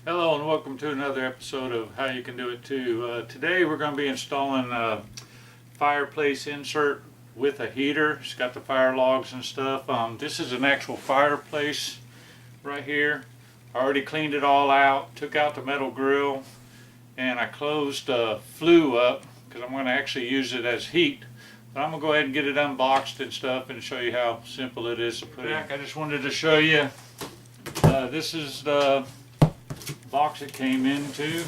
Hello and welcome to another episode of How You Can Do It Too. Today we're going to be installing a fireplace insert with a heater. It's got the fire logs and stuff. This is an actual fireplace right here. I already cleaned it all out, took out the metal grill, and I closed the flue up because I'm going to actually use it as heat. But I'm going to go ahead and get it unboxed and stuff and show you how simple it is to put in. I just wanted to show you, this is the box it came into,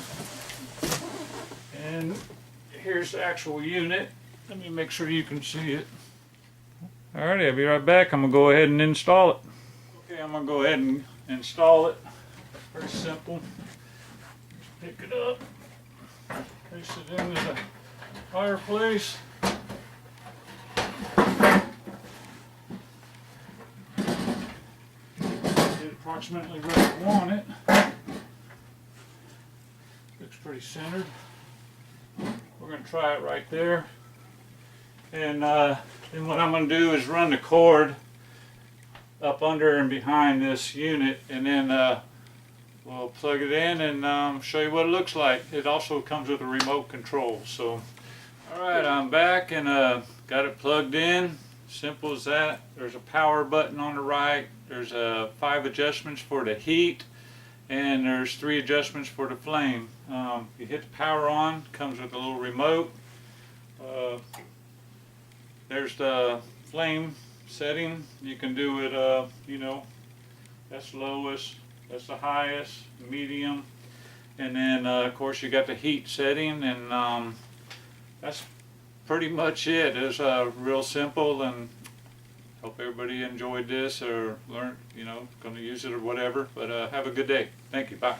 and here's the actual unit. Let me make sure you can see it. Alrighty, I'll be right back. I'm gonna go ahead and install it. Okay, I'm gonna go ahead and install it. Very simple. Just pick it up, place it into the fireplace. Get it approximately where I want it. Looks pretty centered. We're going to try it right there. And then what I'm going to do is run the cord up under and behind this unit, and then we'll plug it in and show you what it looks like. It also comes with a remote control. So, alright, I'm back and got it plugged in. Simple as that. There's a power button on the right. There's 5 adjustments for the heat. And there's 3 adjustments for the flame. You hit the power on, comes with a little remote. There's the flame setting. You can do it, that's lowest, that's the highest, medium. And then, of course, you got the heat setting, and that's pretty much it. It's real simple, and hope everybody enjoyed this or learned, going to use it or whatever. But have a good day. Thank you. Bye.